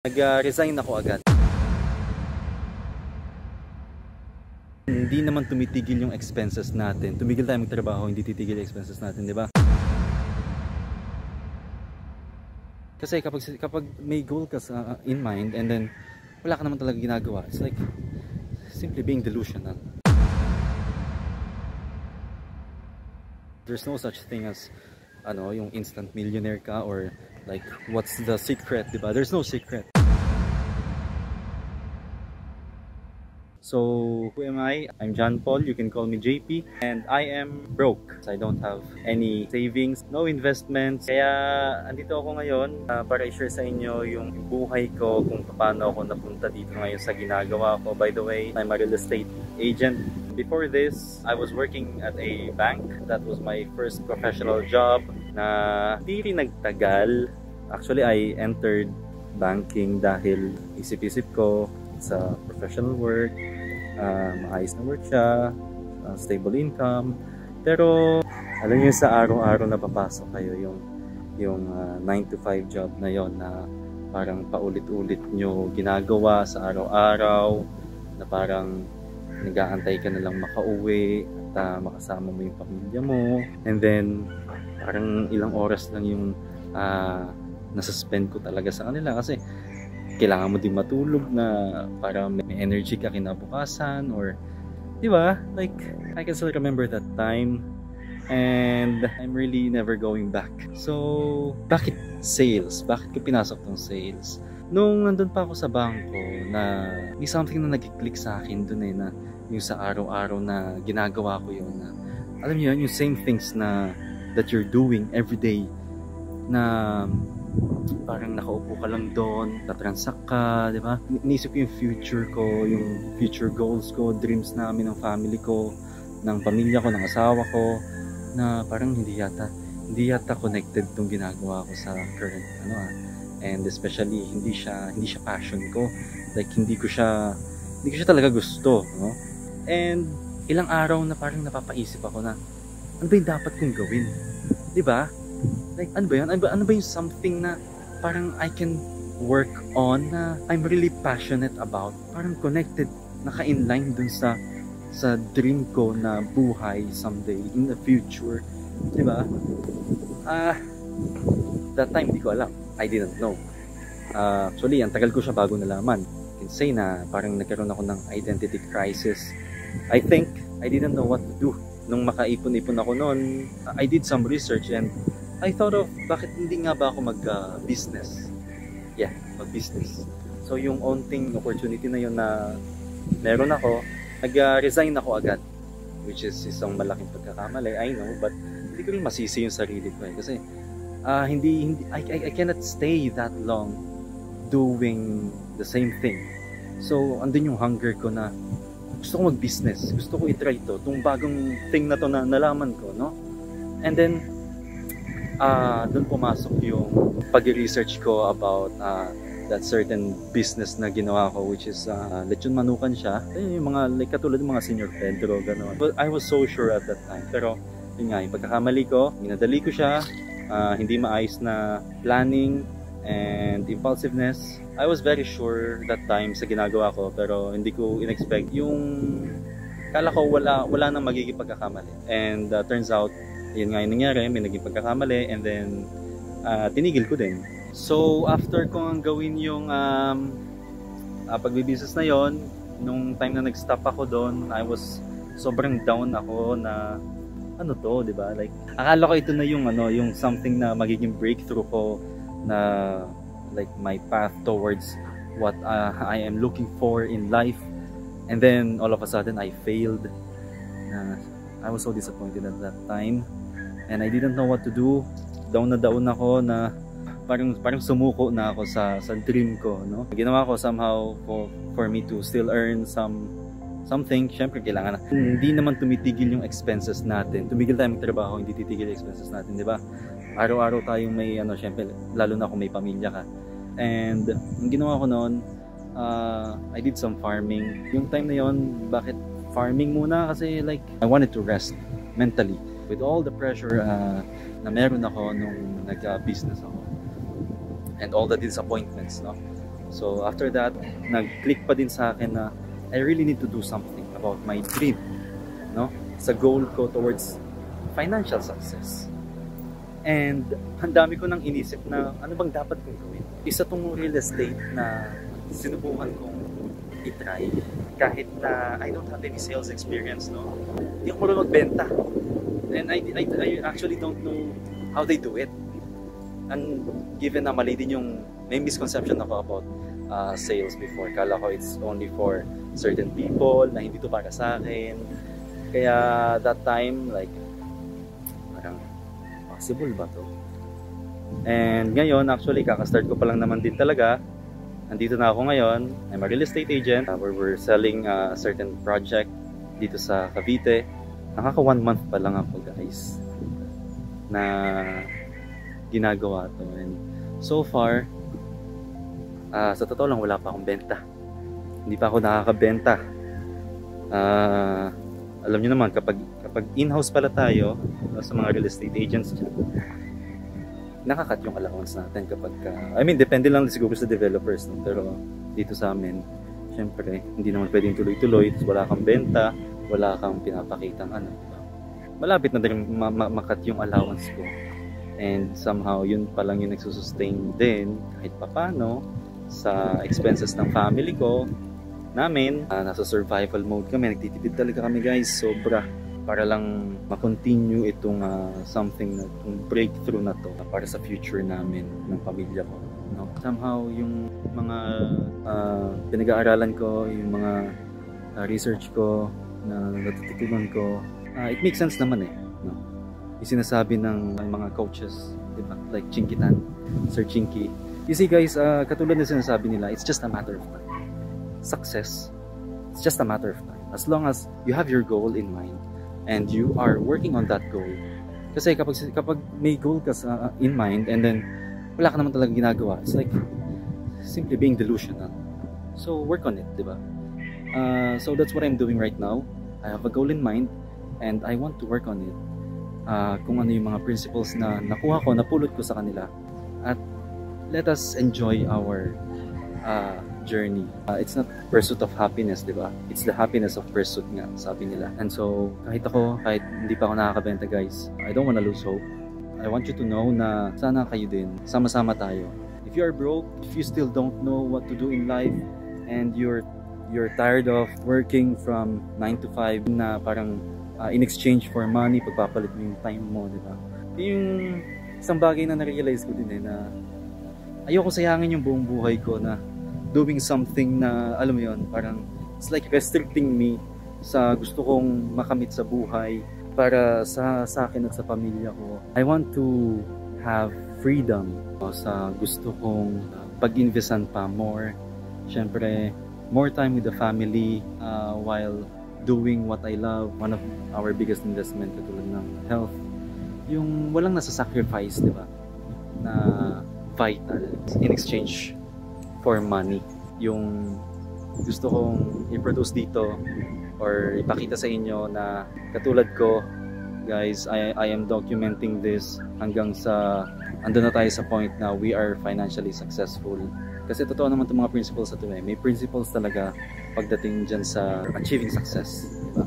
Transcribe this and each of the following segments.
Nag-resign ako agad. Hindi naman tumitigil yung expenses natin. Tumigil tayo magtrabaho, hindi titigil yung expenses natin, di ba? Kasi kapag may goal ka in mind and then wala ka naman talaga ginagawa, it's like simply being delusional. There's no such thing as yung instant millionaire ka, or like what's the secret, diba? There's no secret. So who am I? I'm John Paul, you can call me JP, and I am broke. I don't have any savings, no investments. Kaya andito ako ngayon para i-share sa inyo yung buhay ko, kung paano ako napunta dito ngayon sa ginagawa ko. By the way, I'm a real estate agent. Before this, I was working at a bank. That was my first professional job na hindi rin nagtagal. Actually, I entered banking dahil isip-isip ko sa professional work, maayos na work siya, stable income. Pero alam niyo, sa araw-araw na papasok kayo, yung 9 to 5 job na yon na parang paulit-ulit nyo ginagawa sa araw-araw, na parang nag-aantay ka na lang makauwi at makasama mo yung pamilya mo, and then parang ilang oras lang yung nasuspend ko talaga sa kanila, kasi kailangan mo din matulog na para may energy ka kinabukasan, or di ba? Like, I can still remember that time, and I'm really never going back. So, bakit sales? Bakit ko pinasok tong sales? Nung nandun pa ako sa bangko, na may something na nag-click sa akin dun na yung sa araw-araw na ginagawa ko yun, na alam niyo yun, yung same things that you're doing every day, na parang nakaupo ka lang doon, natransact ka, di ba? Inisip ko yung future ko, yung future goals ko, dreams namin ng family ko, ng pamilya ko, ng asawa ko, na parang hindi yata connected tong ginagawa ko sa current and especially hindi siya passion ko. Like hindi ko siya talaga gusto, no? And ilang araw na parang napapaisip ako na ano ba yung dapat kong gawin? Di ba? Like, ano ba yun? Ano ba yung something na parang I can work on, na I'm really passionate about, parang connected, naka-inline dun sa dream ko na buhay someday in the future, di ba? That time, di ko alam. I didn't know. Actually, ang tagal ko siya bago nalaman. I can say na parang nagkaroon ako ng identity crisis. I think I didn't know what to do. Nung makaipon-ipon ako noon, I did some research and I thought of, bakit hindi nga ba ako mag-business? Mag-business. So yung onting opportunity na yun na meron ako, nag-resign ako agad. Which is isang malaking pagkakamali, I know, but hindi ko rin masisi yung sarili ko kasi I cannot stay that long doing the same thing. So andun yung hunger ko na gusto ko mag-business, gusto ko i-try to, itong bagong thing na to na nalaman ko, no? And then doon pumasok yung pag-research ko about that certain business na ginawa ko, which is lechon manukan siya. Yung mga like katulad ng mga Senior Pedro, gano'n. But I was so sure at that time. Pero yun nga, yung pagkakamali ko, minadali ko siya, hindi maayos na planning and impulsiveness. I was very sure that time sa ginagawa ko, pero hindi ko in-expect yung kala ko wala nang magiging pagkakamali. And turns out, yun nga yung nangyari, may naging pagkakamali, and then tinigil ko din. So after ko ang gawin yung pagbibusiness na yon, nung time na nag-stop ako doon, I was sobrang down ako na ano to, di ba? Like akala ko ito na yung something na magiging breakthrough ko, na like my path towards what I am looking for in life. And then all of a sudden I failed. I was so disappointed at that time, and I didn't know what to do. Down ako na parang sumuko na ako sa dream ko, no? Ginawa ko somehow for me to still earn something. Syempre kailangan na. Hindi naman tumitigil yung expenses natin. Tumigil tayo magtrabaho, hindi titigil yung expenses natin, di ba? Araw-araw tayong may syempre lalo na kung may pamilya ka. And ang ginawa ko noon, I did some farming. Yung time na yon, bakit farming muna? Kasi like I wanted to rest mentally with all the pressure na meron ako nung nag-business ako, and all the disappointments, no? So after that, nag-click pa din sa akin na I really need to do something about my dream, no? Sa goal ko towards financial success. And ang dami ko nang inisip na ano bang dapat kong gawin. Isa tong real estate na sinubukan kong i-try kahit na I don't have any sales experience, no? Hindi ako marunong magbenta. And I actually don't know how they do it. And given na mali din yung may misconception ako about sales before. Kala ko it's only for certain people na hindi to para sa akin. Kaya that time like parang possible ba to? And ngayon actually kakastart ko pa lang naman din talaga. Nandito na ako ngayon. I'm a real estate agent where we're selling a certain project dito sa Cavite. Nakaka 1 month pa lang ako guys na ginagawa to. And so far sa totoo lang wala pa akong benta. Hindi pa ako nakakabenta. Alam niyo naman kapag in-house pala tayo sa mga real estate agents dyan, nakakat yung allowance natin kapag I mean depende lang siguro sa developers, no? Pero dito sa amin syempre hindi naman pwedeng tuloy-tuloy, wala kang benta, wala kang pinapakitang ano, diba? Malapit na din makat yung allowance ko. And somehow yun pa lang yung nagsusustain din kahit papano sa expenses ng family ko namin. Nasa survival mode kami, nagtitipid talaga kami guys, sobra, para lang ma-continue itong something na itong breakthrough na to para sa future namin ng pamilya ko, no? Somehow yung mga pinag-aaralan ko, yung mga research ko na natututunan ko, it makes sense naman no? Yung sinasabi ng mga coaches, diba? Like Chinkitan, Sir Chinky. You see guys, katulad na sinasabi nila, it's just a matter of time. Success, it's just a matter of time. As long as you have your goal in mind and you are working on that goal. Kasi kapag may goal ka in mind and then wala ka naman talaga ginagawa, it's like simply being delusional. So work on it, diba? So that's what I'm doing right now. I have a goal in mind and I want to work on it. Kung ano yung mga principles na nakuha ko, napulot ko sa kanila, at let us enjoy our journey. It's not pursuit of happiness, diba? It's the happiness of pursuit nga, sabi nila. And so, kahit hindi pa ako nakakabenta guys, I don't wanna lose hope. I want you to know na sana kayo din, sama-sama tayo. If you are broke, if you still don't know what to do in life, and you're tired of working from 9 to 5 na parang in exchange for money, pagpapalit mo yung time mo, diba? Yung isang bagay na na-realize ko din na ayoko sayangin yung buong buhay ko na doing something na, alam mo yun, parang it's like restricting me sa gusto kong makamit sa buhay para sa akin at sa pamilya ko. I want to have freedom sa gusto kong pag-investan pa more. Siyempre, more time with the family while doing what I love. One of our biggest investment katulad ng health. Yung walang nasa-sacrifice, di ba? Na vital in exchange for money. Yung gusto kong i-produce dito or ipakita sa inyo na katulad ko, guys, I am documenting this hanggang sa andun na tayo sa point na we are financially successful. Kasi totoo naman itong mga principles na ito may principles talaga pagdating dyan sa achieving success, diba?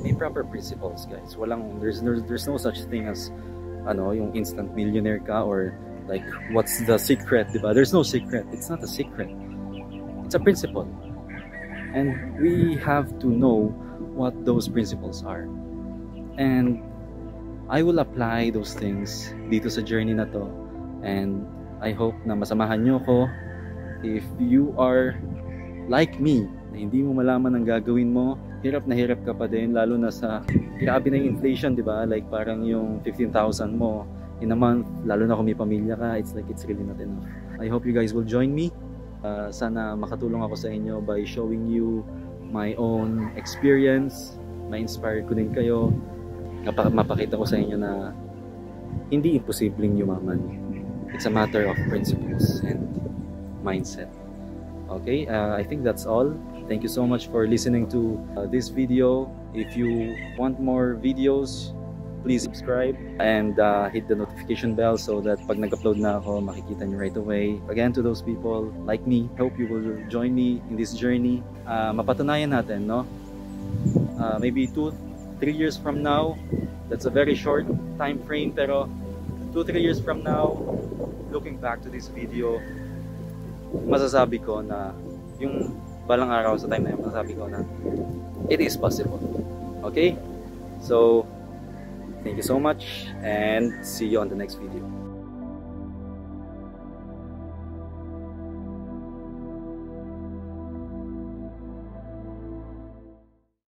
May proper principles guys. There's no such thing as yung instant millionaire ka or like what's the secret, diba? There's no secret. It's not a secret. It's a principle. And we have to know what those principles are. And I will apply those things dito sa journey na to. And I hope na masamahan nyo ko. If you are like me, na hindi mo malaman ang gagawin mo, hirap na hirap ka pa din, lalo na sa grabe na yung inflation, di ba? Like parang yung 15,000 mo in a month, lalo na kung may pamilya ka, it's like it's really not enough. I hope you guys will join me. Sana makatulong ako sa inyo by showing you my own experience. Ma-inspire ko din kayo. Mapakita ko sa inyo na hindi imposibleng yumaman. It's a matter of principles and mindset. Okay, I think that's all. Thank you so much for listening to this video. If you want more videos please subscribe and hit the notification bell so that pag nag-upload na ako, makikita nyo right away. Again, to those people like me, hope you will join me in this journey. Mapatunayan natin, no? Maybe 2-3 years from now, that's a very short time frame, pero 2-3 years from now, looking back to this video, masasabi ko na yung balang araw sa time na yun, masasabi ko na it is possible. Okay? So, thank you so much and see you on the next video.